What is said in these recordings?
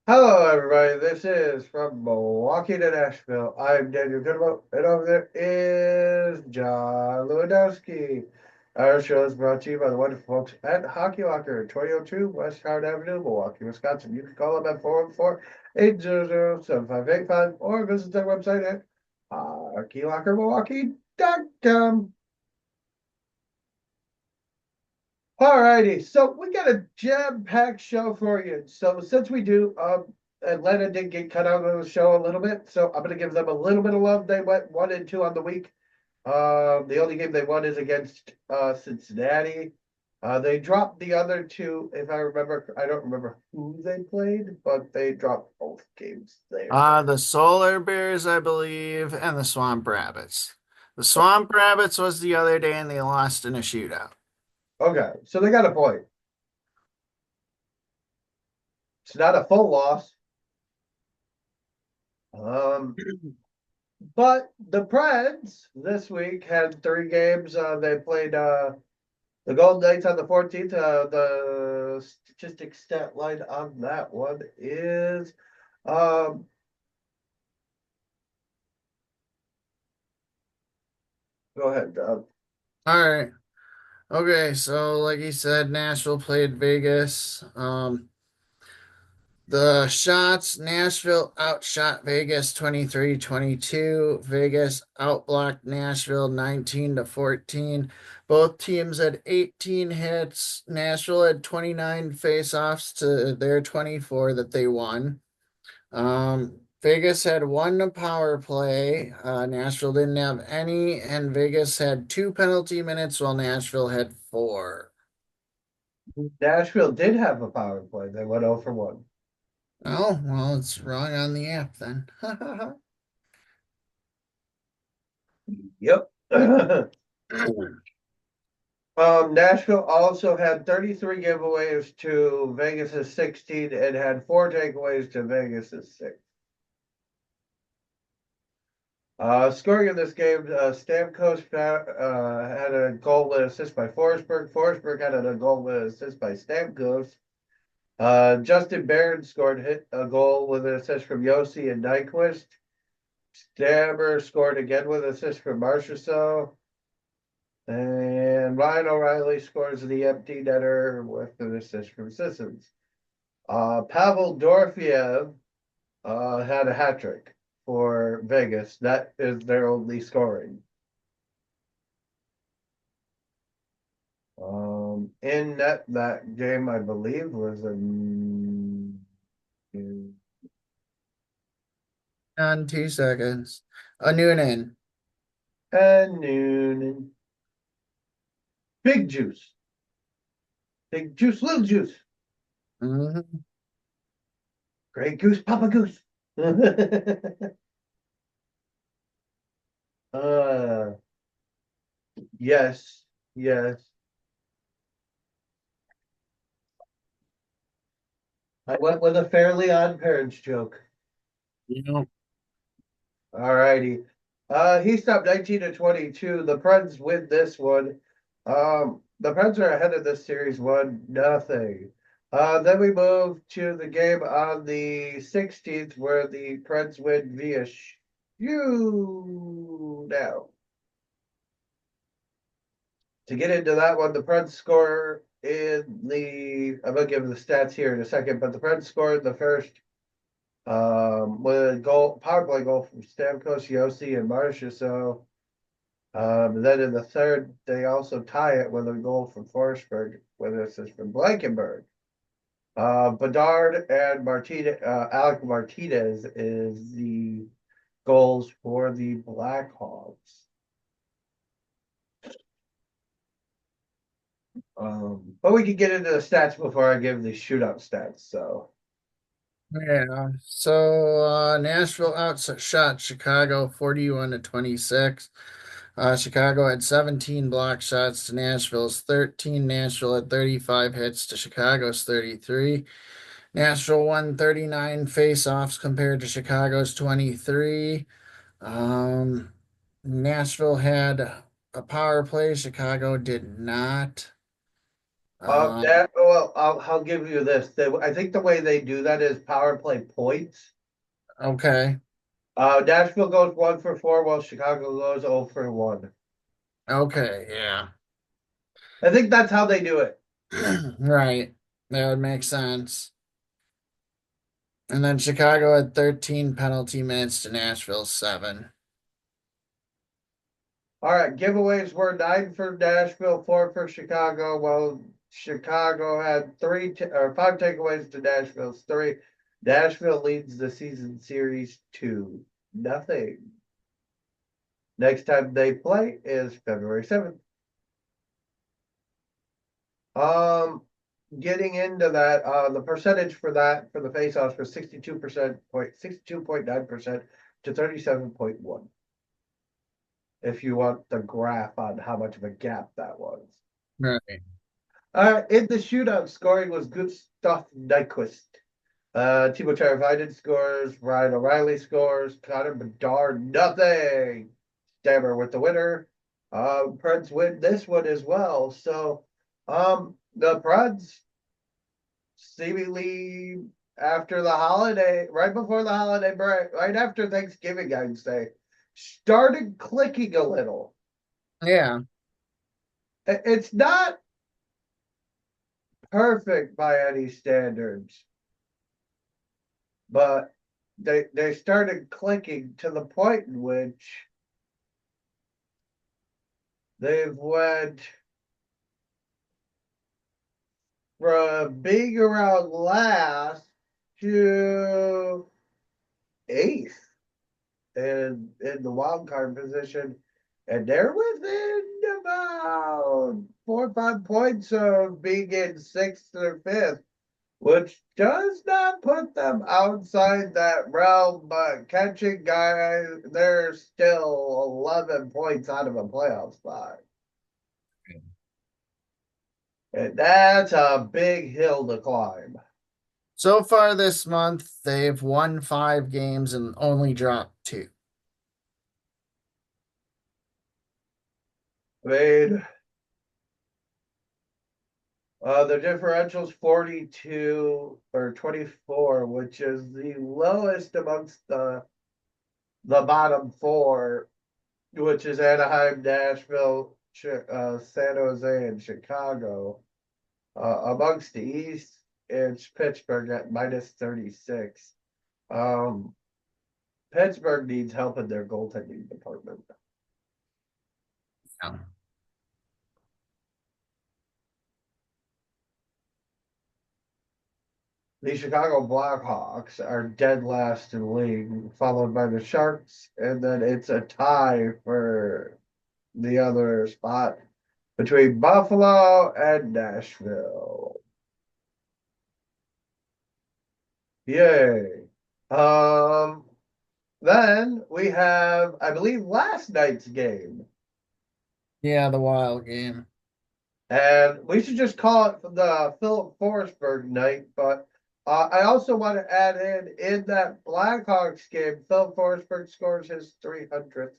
Hello, everybody. This is from Milwaukee to Nashville. I'm Daniel Goodwell, and over there is John Lewandowski. Our show is brought to you by the wonderful folks at Hockey Locker, 2002 West Howard Avenue, Milwaukee, Wisconsin. You can call them at 414-800-7585 or visit their website at hockeylockermilwaukee.com. All righty, so we got a jam-packed show for you. So since we do, Atlanta did get cut out of the show a little bit, so I'm gonna give them a little bit of love. They went 1-2 on the week. The only game they won is against Cincinnati. They dropped the other two, if I remember. I don't remember who they played, but they dropped both games there. The Solar Bears, I believe, and the Swamp Rabbits. The Swamp Rabbits was the other day and they lost in a shootout. Okay, so they got a point. It's not a full loss. Um, But the Preds this week had three games. They played the Golden Knights on the 14th. The statistic stat line on that one is um, go ahead. All right. Okay, so like you said, Nashville played Vegas. The shots, Nashville outshot Vegas 23-22. Vegas outblocked Nashville 19-14. Both teams had 18 hits. Nashville had 29 faceoffs to their 24 that they won. Vegas had one power play. Nashville didn't have any, and Vegas had two penalty minutes while Nashville had four. Nashville did have a power play. They went 0 for 1. Oh, well, it's wrong on the app then. Yep. Nashville also had 33 giveaways to Vegas's 16 and had four takeaways to Vegas's 6. Scoring in this game, Stamkos had a goal and assist by Forsberg. Forsberg had a goal and assist by Stamkos. Justin Barron scored a goal with an assist from Yossi and Nyquist. Stammer scored again with an assist from Marchessault. And Ryan O'Reilly scores the empty netter with an assist from Sissons. Pavel Dorofeyev had a hat trick for Vegas. That is their only scoring. In that game, I believe, was On 2 seconds. A Noonan. Noonan. Big juice. Big juice, little juice. Mhm. Great goose, Papa Goose. uh, yes, yes. I went with a Fairly Odd Parents joke. Yeah. All righty. He stopped 19-22. The Preds win this one. The Preds are ahead of this series 1-0. Then we move to the game on the 16th where the Preds win via shootout. To get into that one, the Preds score in the I'm gonna give the stats here in a second, but the Preds scored the first with a power play goal from Stamkos, Yossi, and Marcia. So then in the third, they also tie it with a goal from Forsberg, with an assist from Blankenberg. Bedard and Martinez, Alec Martinez is the goals for the Blackhawks. But we can get into the stats before I give the shootout stats. So Yeah. So Nashville outshot Chicago 41-26. Chicago had 17 block shots to Nashville's 13. Nashville had 35 hits to Chicago's 33. Nashville won 39 face-offs compared to Chicago's 23. Um, Nashville had a power play. Chicago did not. Well, I'll give you this. I think the way they do that is power play points. Okay. Nashville goes 1 for 4, while Chicago goes 0 for 1. Okay. Yeah. I think that's how they do it. Right. That would make sense. And then Chicago had 13 penalty minutes to Nashville's 7. All right, giveaways were 9 for Nashville, 4 for Chicago. Well, Chicago had 5 takeaways to Nashville's 3. Nashville leads the season series 2-0. Next time they play is February 7th. Um, Getting into that, the percentage for that for the faceoffs was 62.9% to 37.1. If you want the graph on how much of a gap that was. Right. In the shootout, scoring was Gustav Nyquist. Timo Teravainen scores. Ryan O'Reilly scores. Connor Bedard, nothing. Stammer with the winner. Preds win this one as well. So, the Preds seemingly after the holiday, right before the holiday break, right after Thanksgiving, I'd say, started clicking a little. Yeah. It's not perfect by any standards, but they started clicking to the point in which they've went from being around last to eighth in the wild card position, and they're within about 4 or 5 points of being in sixth or fifth, which does not put them outside that realm, but catching guys, they're still 11 points out of a playoff spot. And that's a big hill to climb. So far this month, they've won 5 games and only dropped 2. I mean, the differential's 42 or 24, which is the lowest amongst the bottom four, which is Anaheim, Nashville, San Jose, and Chicago. Amongst the East, it's Pittsburgh at minus 36. Um, Pittsburgh needs help in their goaltending department. Yeah. The Chicago Blackhawks are dead last in the league, followed by the Sharks, and then it's a tie for the other spot between Buffalo and Nashville. Yay. Um, then we have, I believe, last night's game. Yeah, the Wild game. And we should just call it the Philip Forsberg night. But I also want to add in that Blackhawks game, Philip Forsberg scores his 300th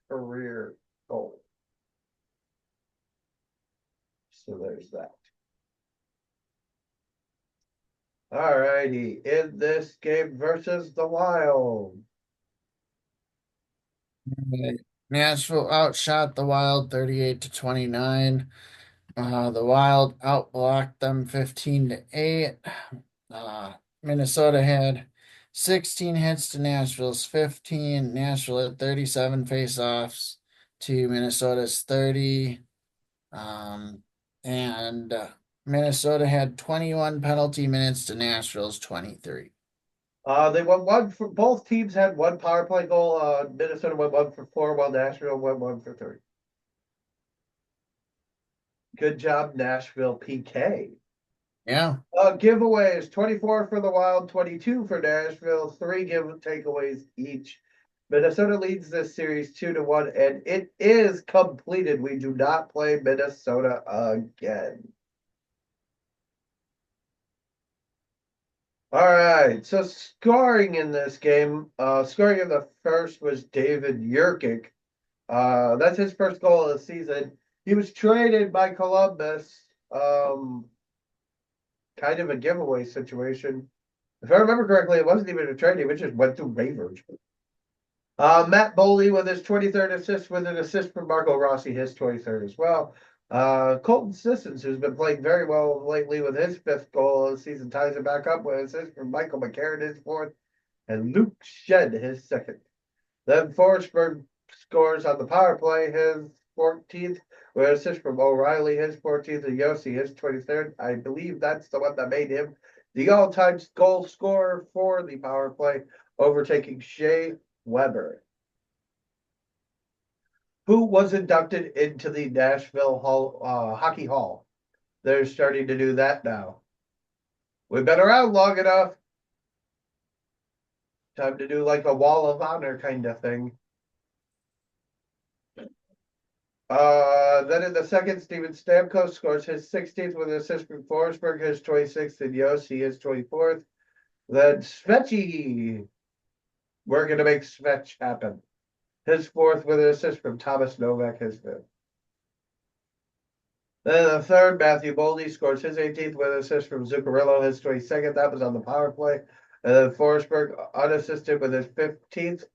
career goal. So there's that. All righty. In this game versus the Wild. Right. Nashville outshot the Wild 38-29. The Wild outblocked them 15-8. Minnesota had 16 hits to Nashville's 15. Nashville had 37 faceoffs to Minnesota's 30. And Minnesota had 21 penalty minutes to Nashville's 23. They won one for both teams had one power play goal. Minnesota went 1 for 4, while Nashville went 1 for 3. Good job, Nashville PK. Yeah. Giveaways 24 for the Wild, 22 for Nashville, 3 takeaways each. Minnesota leads this series 2-1, and it is completed. We do not play Minnesota again. All right, so scoring in this game, scoring in the first was David Yurkic. That's his first goal of the season. He was traded by Columbus kind of a giveaway situation. If I remember correctly, it wasn't even a trade. It just went through waivers. Matt Boley with his 23rd assist with an assist from Marco Rossi, his 23rd as well. Colton Sissons, who's been playing very well lately with his fifth goal of the season, ties it back up with an assist from Michael McCarron, his fourth, and Luke Shed, his second. Then Forsberg scores on the power play, his 14th, with an assist from O'Reilly, his 14th, and Yossi, his 23rd. I believe that's the one that made him the all-time goal scorer for the power play, overtaking Shea Weber, who was inducted into the Nashville Hockey Hall. They're starting to do that now. We've been around long enough. Time to do like a wall of honor kind of thing. Then in the second, Steven Stamkos scores his 16th with an assist from Forsberg, his 26th, and Yossi his 24th. Then Svechy, we're going to make Svech happen. His fourth with an assist from Thomas Novak, his fifth. Then the third, Matthew Boldy scores his 18th with an assist from Zuccarello, his 22nd. That was on the power play. And then Forsberg unassisted with his 15th.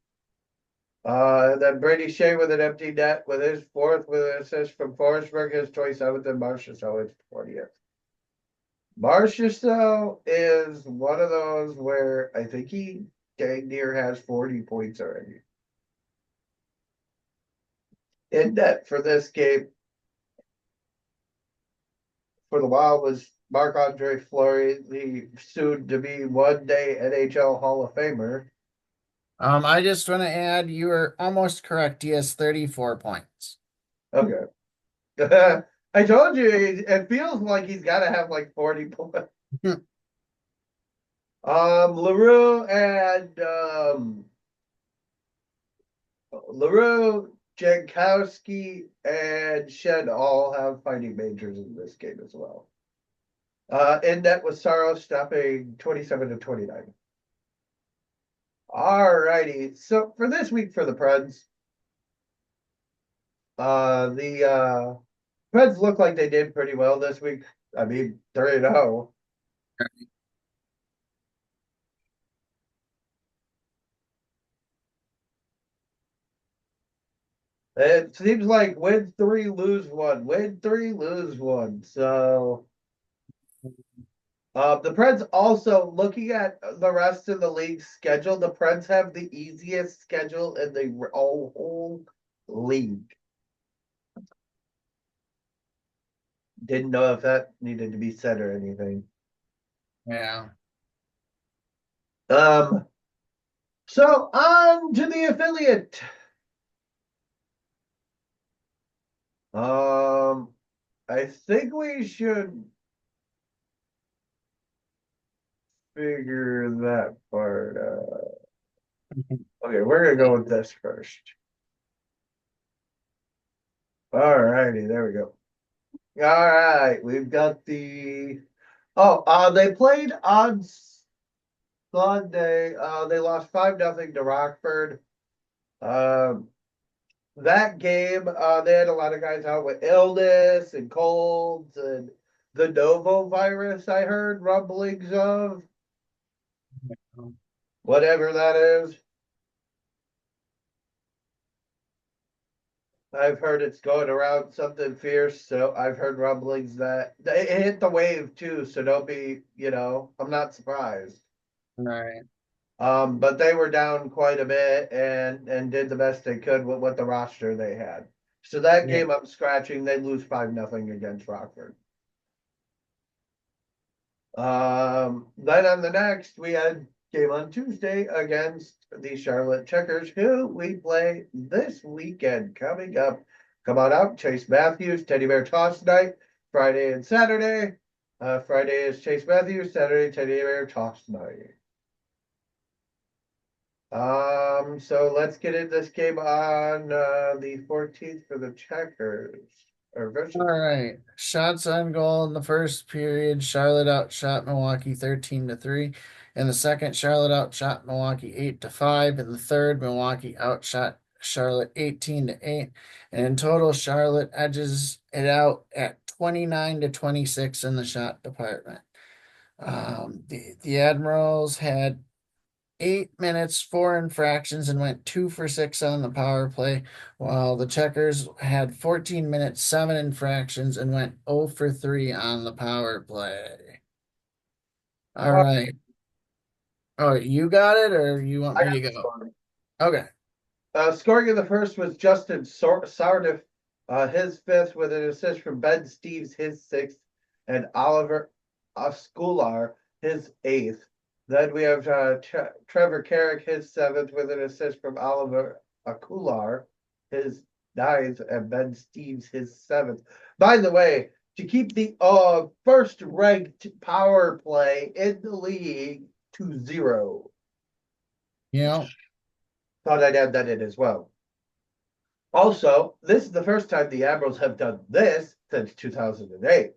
And then Brady Shea with an empty net with his fourth with an assist from Forsberg, his 27th, and Marchessault his 20th. Marchessault is one of those where I think he dang near has 40 points already. In net for this game for the Wild was Marc-Andre Fleury, the soon-to-be one-day NHL Hall of Famer. I just want to add you were almost correct. He has 34 points. Okay. I told you, it feels like he's got to have like 40 points. LaRue and LaRue, Jankowski, and Shed all have fighting majors in this game as well. In net with Saros stopping 27 to 29. All righty. So for this week for the Preds, the Preds look like they did pretty well this week. I mean, 3-0. It seems like win three, lose one. Win three, lose one. So the Preds also looking at the rest of the league's schedule. The Preds have the easiest schedule in the whole league. Didn't know if that needed to be said or anything. Yeah. So on to the affiliate. I think we should figure that part out. Okay, we're gonna go with this first. All righty, there we go. All right, we've got the. Oh, they played on Sunday. They lost 5-0 to Rockford. That game, they had a lot of guys out with illness and colds and the Novo virus. I heard rumblings of whatever that is. I've heard it's going around something fierce, so I've heard rumblings that it hit the wave too. So don't be, I'm not surprised. Right. But they were down quite a bit and did the best they could with what the roster they had. So that Yeah. game up scratching, they lose 5-0 against Rockford. Then on the next, we had game on Tuesday against the Charlotte Checkers, who we play this weekend coming up. Come on out, Chase Matthews, Teddy Bear Toss Night, Friday and Saturday. Friday is Chase Matthews, Saturday, Teddy Bear Toss Night. So let's get into this game on the 14th for the Checkers. Or All versus. right. Shots on goal in the first period. Charlotte outshot Milwaukee 13-3. In the second, Charlotte outshot Milwaukee 8-5. In the third, Milwaukee outshot Charlotte 18-8. And in total, Charlotte edges it out at 29-26 in the shot department. The Admirals had 8 minutes, 4 infractions, and went 2 for 6 on the power play, while the Checkers had 14 minutes, 7 infractions, and went 0 for 3 on the power play. All Uh, right. Oh, you got it, or you want I me to got the go? scoring. Okay. Scoring in the first was Justin Sardiff, his fifth, with an assist from Ben Steves, his sixth, and Oliver Oscular, his eighth. Then we have Trevor Carrick, his seventh, with an assist from Oliver Acular, his ninth, and Ben Steves, his seventh. By the way, to keep the first ranked power play in the league to 0. Yeah. Thought I'd add that in as well. Also, this is the first time the Admirals have done this since 2008,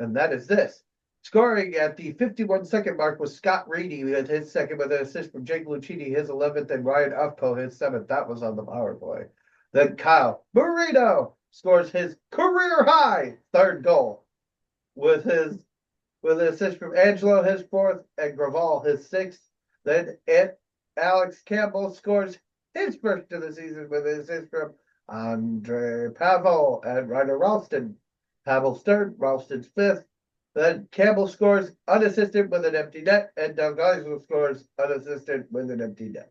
and that is this. Scoring at the 51-second mark was Scott Reedy with his second, with an assist from Jake Lucchini, his 11th, and Ryan Ufko, his 7th. That was on the power play. Then Kyle Marino scores his career high third goal with an assist from Angelo, his fourth, and Graval, his sixth. Then Alex Campbell scores his first of the season with an assist from Andre Pavel and Ryder Ralston. Pavel's third, Ralston's fifth. Then Campbell scores unassisted with an empty net, and Doug Geisel scores unassisted with an empty net.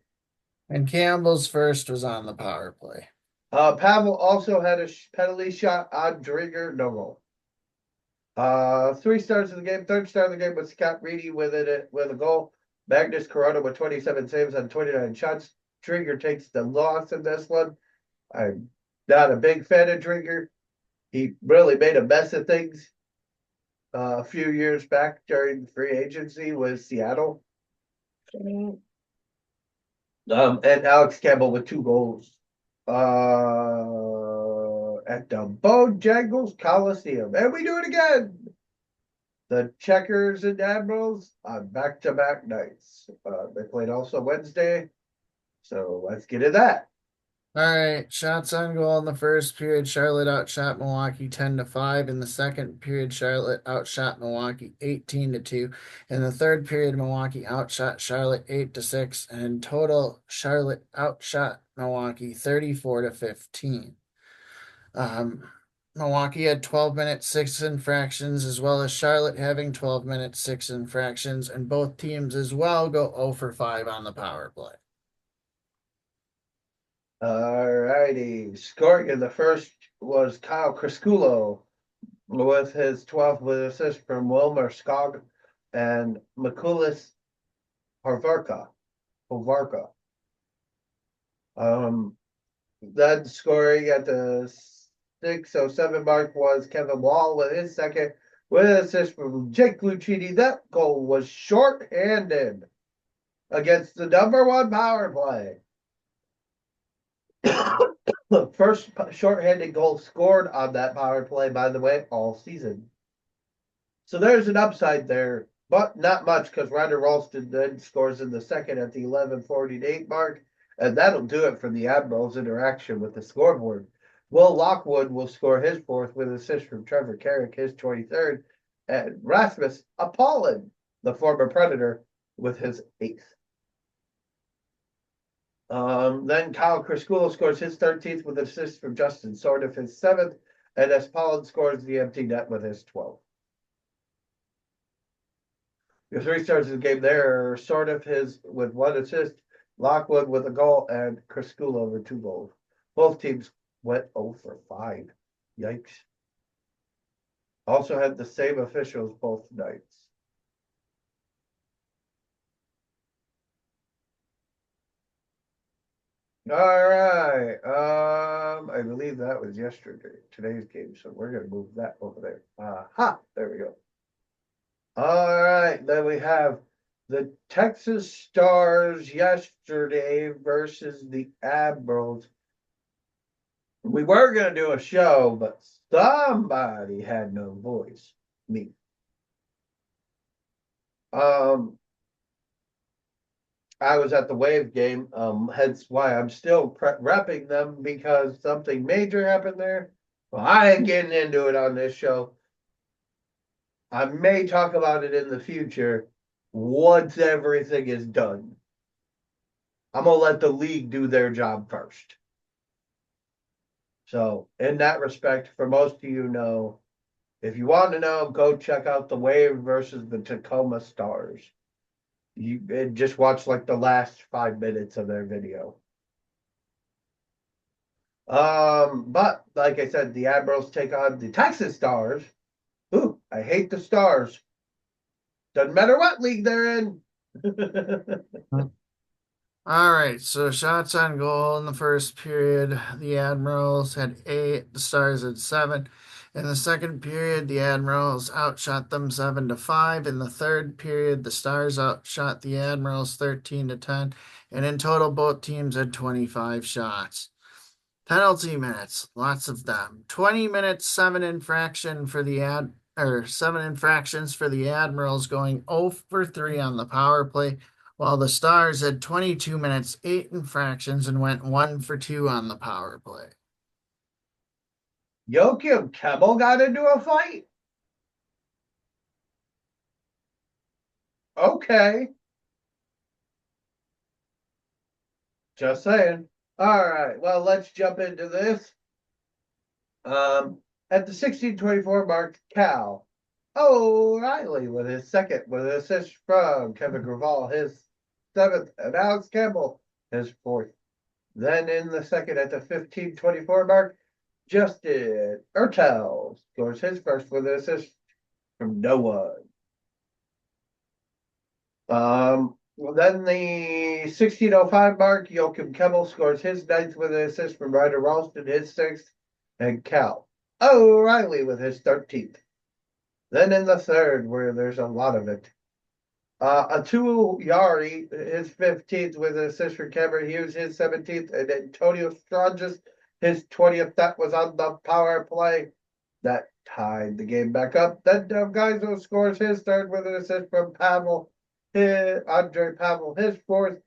And Campbell's first was on the power play. Pavel also had a penalty shot on Drigger, no goal. 3 stars of the game. Third star of the game was Scott Reedy with a goal. Magnus Corona with 27 saves on 29 shots. Trigger takes the loss in this one. I'm not a big fan of Trigger. He really made a mess of things a few years back during free agency with Seattle. And Alex Campbell with 2 goals. At the Bojangles Coliseum. And we do it again. The Checkers and Admirals on back-to-back nights. They played also Wednesday. So let's get to that. All right, shots on goal in the first period. Charlotte outshot Milwaukee 10-5. In the second period, Charlotte outshot Milwaukee 18-2. In the third period, Milwaukee outshot Charlotte 8-6. And in total, Charlotte outshot Milwaukee 34-15. Um, Milwaukee had 12 minutes, 6 infractions, as well as Charlotte having 12 minutes, 6 infractions, and both teams as well go 0 for 5 on the power play. All righty. Scoring in the first was Kyle Crisculo with his 12th with assist from Wilmer Skog and Mikulis Harvarka. Then scoring at the 6:07 mark was Kevin Wall with his second with an assist from Jake Lucchini. That goal was short-handed against the #1 power play. The first short-handed goal scored on that power play, by the way, all season. So there's an upside there, but not much because Ryder Ralston then scores in the second at the 11:48 mark, and that'll do it for the Admirals' interaction with the scoreboard. Will Lockwood will score his fourth with an assist from Trevor Carrick, his 23rd, and Rasmus Apollon, the former Predator, with his eighth. Then Kyle Crisculo scores his 13th with an assist from Justin Sardiff, his seventh, and Apollon scores the empty net with his 12th. Your 3 stars of the game there, Sardiff his with 1 assist, Lockwood with a goal, and Crisculo with 2 goals. Both teams went 0 for 5. Yikes. Also had the same officials both nights. All right. I believe that was today's game. So we're gonna move that over there. There we go. All right, then we have the Texas Stars yesterday versus the Admirals. We were gonna do a show, but somebody had no voice. Me. I was at the Wave game, hence why I'm still repping them because something major happened there. Well, I ain't getting into it on this show. I may talk about it in the future once everything is done. I'm gonna let the league do their job first. So, in that respect, for most of you know, if you want to know, go check out the Wave versus the Tacoma Stars. You just watch like the last 5 minutes of their video. But like I said, the Admirals take on the Texas Stars. Ooh, I hate the Stars. Doesn't matter what league they're in. All right, so shots on goal in the first period, the Admirals had 8, the Stars had 7. In the second period, the Admirals outshot them 7-5. In the third period, the Stars outshot the Admirals 13-10. And in total, both teams had 25 shots. Penalty minutes, lots of them. 20 minutes, 7 infractions for the Admirals, going 0 for 3 on the power play, while the Stars had 22 minutes, 8 infractions, and went 1 for 2 on the power play. Joachim Kemmel got into a fight. Okay. Just saying. All right. Well, let's jump into this. At the 16:24 mark, Cal O'Reilly with his second with an assist from Kevin Graval, his seventh, and Alex Campbell, his fourth. Then in the second at the 15:24 mark, Justin Ertel scores his first with an assist from no one. Well, then the 16:05 mark, Joachim Kemmel scores his ninth with an assist from Ryder Ralston, his sixth, and Cal O'Reilly with his 13th. Then in the third, where there's a lot of it, Atul Yari, his 15th with an assist from Cameron Hughes, his 17th, and Antonio Stranges, his 20th. That was on the power play. That tied the game back up. Then Geiso scores his third with an assist from Pavel. Andre Pavel, his fourth.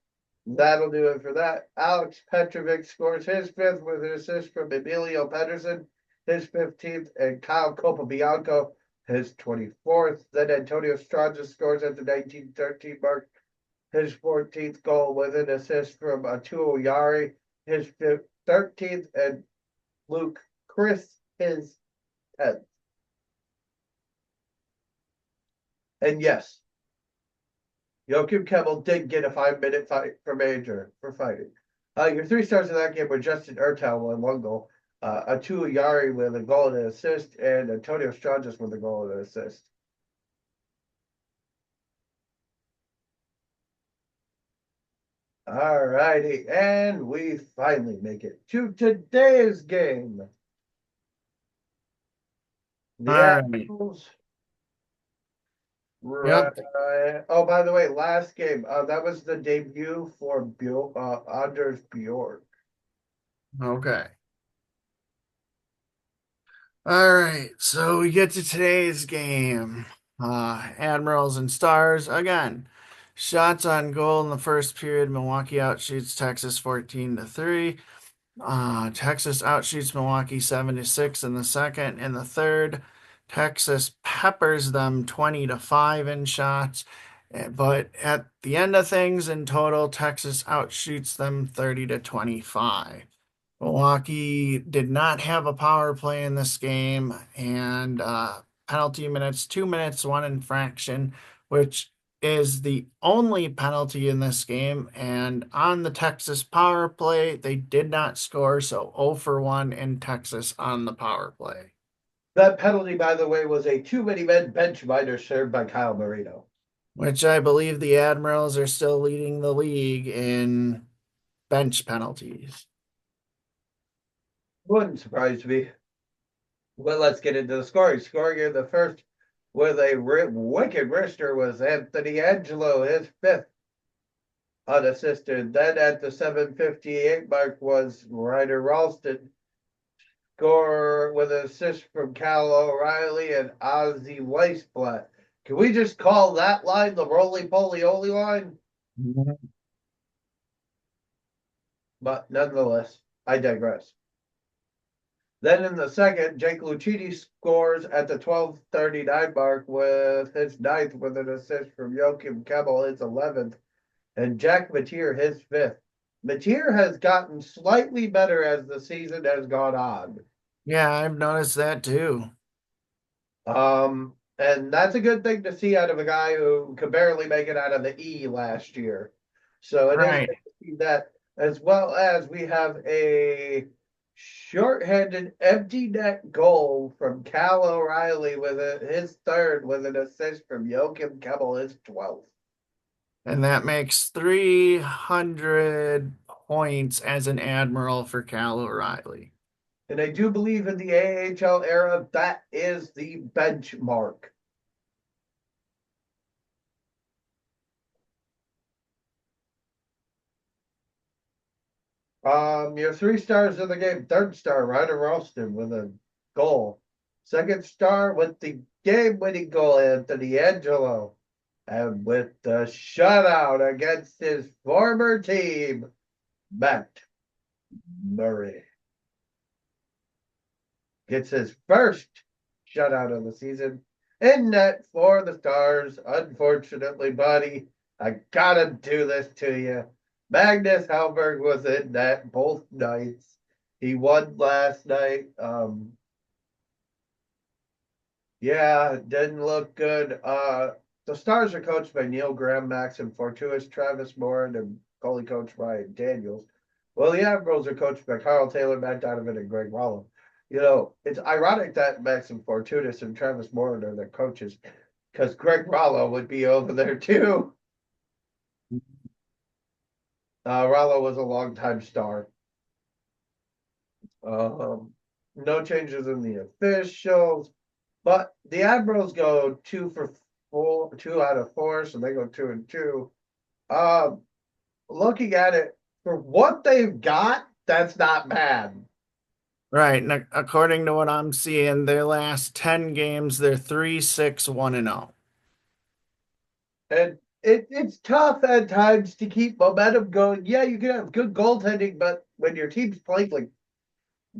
That'll do it for that. Alex Petrovic scores his fifth with an assist from Emilio Pedersen, his 15th, and Kyle Copabianco, his 24th. Then Antonio Stranges scores at the 1913 mark, his 14th goal with an assist from Atul Yari, his 13th, and Luke Chris, his 10th. And yes, Joachim Kemmel did get a 5-minute fight for major for fighting. Your 3 stars in that game were Justin Ertel with 1 goal, Atul Yari with a goal and an assist, and Antonio Stranges with a goal and an assist. All righty, and we finally make it to today's game. The All right. Admirals. Yep. Right. Oh, by the way, last game. That was the debut for Anders Bjork. Okay. All right. So we get to today's game. Admirals and Stars again. Shots on goal in the first period. Milwaukee outshoots Texas 14-3. Texas outshoots Milwaukee 7-6 in the second. In the third, Texas peppers them 20-5 in shots. But at the end of things, in total, Texas outshoots them 30-25. Milwaukee did not have a power play in this game, and penalty minutes, 2 minutes, 1 infraction, which is the only penalty in this game. And on the Texas power play, they did not score, so 0 for 1 in Texas on the power play. That penalty, by the way, was a too many men bench minor served by Kyle Marino. Which I believe the Admirals are still leading the league in bench penalties. Wouldn't surprise me. Well, let's get into the scoring. Scoring in the first with a wicked wrister was Anthony Angelo, his fifth unassisted. Then at the 7:58 mark was Ryder Ralston. Score with an assist from Cal O'Reilly and Ozzy Weisblatt. Can we just call that line the roly-poly-oly line? But nonetheless, I digress. Then in the second, Jake Lucchini scores at the 12:39 mark with his ninth with an assist from Joachim Kebbel, his 11th, and Jack Mateer, his fifth. Mateer has gotten slightly better as the season has gone on. Yeah, I've noticed that too. And that's a good thing to see out of a guy who could barely make it out of the E last year. So it is Right. good to see that, as well as we have a shorthanded empty net goal from Cal O'Reilly with his third with an assist from Joachim Kebbel, his 12th. And that makes 300 points as an Admiral for Cal O'Reilly. And I do believe in the AHL era, that is the benchmark. Your three stars of the game. Third star, Ryder Ralston with a goal. Second star with the game-winning goal, Anthony Angelo. And with the shutout against his former team, Matt Murray. Gets his first shutout of the season in net for the Stars. Unfortunately, buddy, I gotta do this to you. Magnus Hellberg was in net both nights. He won last night. Yeah, didn't look good. The Stars are coached by Neil Graham, Maxim Fortuis, Travis Morin, and goalie coach Ryan Daniels. Well, the Admirals are coached by Carl Taylor, Matt Donovan, and Greg Wallow. You know, it's ironic that Maxim Fortunis and Travis Morin are their coaches because Greg Rollo would be over there too. Rollo was a longtime star. No changes in the officials, but the Admirals go 2 for 4, 2 out of 4, so they go 2-2. Um, Looking at it for what they've got, that's not bad. Right. And according to what I'm seeing, their last 10 games, they're 3-6-1-0. And it's tough at times to keep momentum going. Yeah, you can have good goaltending, but when your team's playing like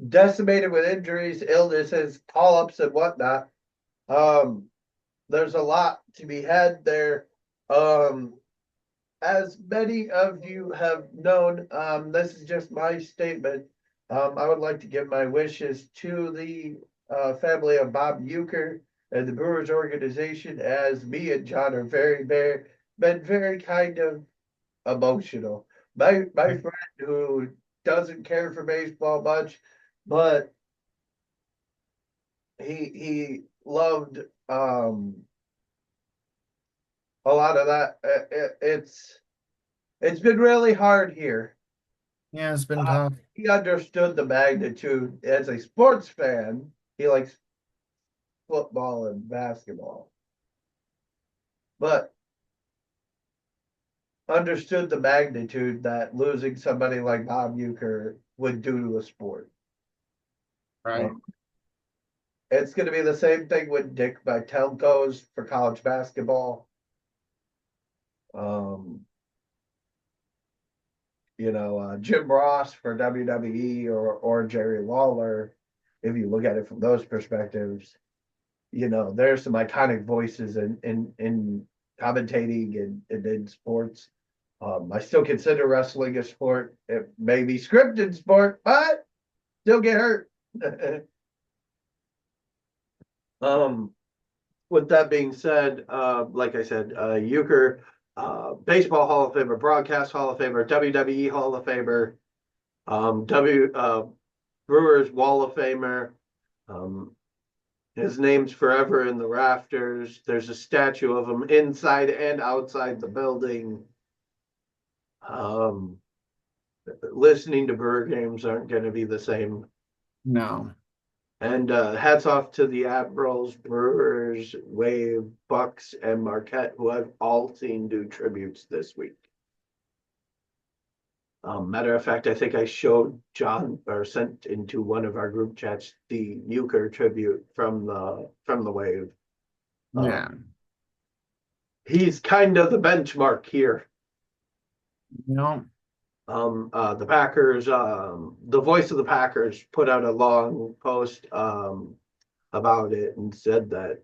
decimated with injuries, illnesses, call-ups, and whatnot, um, there's a lot to be had there. Um, as many of you have known, this is just my statement. I would like to give my wishes to the family of Bob Euchre and the Brewers organization, as me and John are been very kind of emotional. My friend who doesn't care for baseball much, but he loved a lot of that. It's been really hard here. Yeah, it's been tough. He understood the magnitude as a sports fan. He likes football and basketball, but understood the magnitude that losing somebody like Bob Euchre would do to a sport. Right. Um, it's going to be the same thing when Dick Vitale goes for college basketball. Um, Jim Ross for WWE or Jerry Lawler. If you look at it from those perspectives, there's some iconic voices in commentating and in sports. I still consider wrestling a sport. It may be scripted sport, but still get hurt. um, with that being said, like I said, Euchre, Baseball Hall of Famer, Broadcast Hall of Famer, WWE Hall of Famer, W Brewers Wall of Famer. His name's forever in the rafters. There's a statue of him inside and outside the building. Um, Listening to Brewer games aren't going to be the same. No. And hats off to the Admirals, Brewers, Wave, Bucks, and Marquette, who I've all seen do tributes this week. Matter of fact, I think I showed John or sent into one of our group chats the Euchre tribute from the Wave. Yeah. He's kind of the benchmark here. No. The Packers, the voice of the Packers put out a long post about it and said that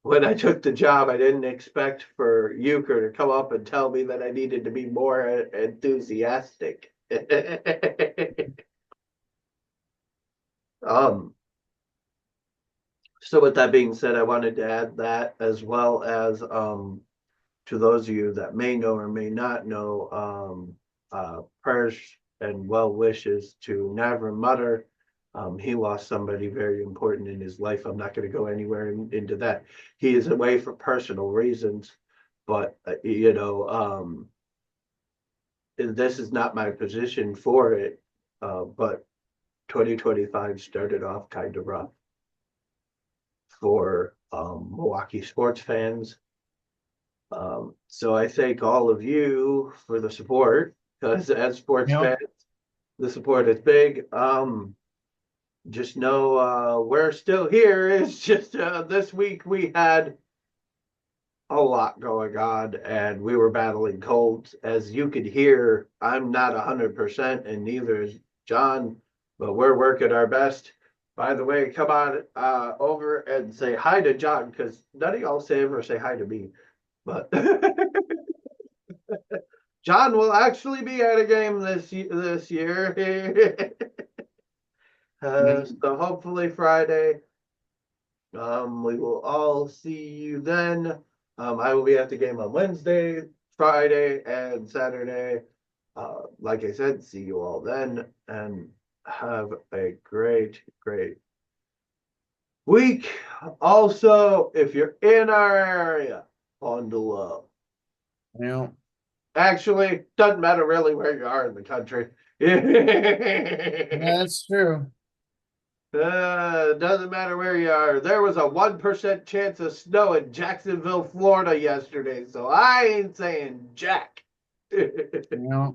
when I took the job, I didn't expect for Euchre to come up and tell me that I needed to be more enthusiastic. um, so with that being said, I wanted to add that as well as to those of you that may know or may not know, prayers and well wishes to Navram Mutter. He lost somebody very important in his life. I'm not going to go anywhere into that. He is away for personal reasons, but this is not my position for it. But 2025 started off kind of rough for Milwaukee sports fans. So I thank all of you for the support because as sports Yep. fans, the support is big. Just know we're still here. It's just this week we had a lot going on and we were battling colds. As you could hear, I'm not 100% and neither is John, but we're working our best. By the way, come on over and say hi to John because none of y'all say ever say hi to me. But John will actually be at a game this year. So hopefully Friday, we will all see you then. I will be at the game on Wednesday, Friday, and Saturday. Like I said, see you all then, and have a great, great week. Also, if you're in our area, on the low. Yep. Actually, doesn't matter really where you are in the country. That's true. Doesn't matter where you are. There was a 1% chance of snow in Jacksonville, Florida yesterday, so I ain't saying jack. Yep.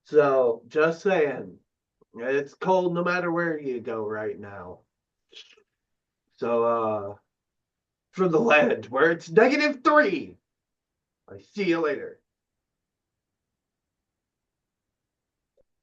So, just saying, it's cold no matter where you go right now. So, from the land where it's -3, I see you later.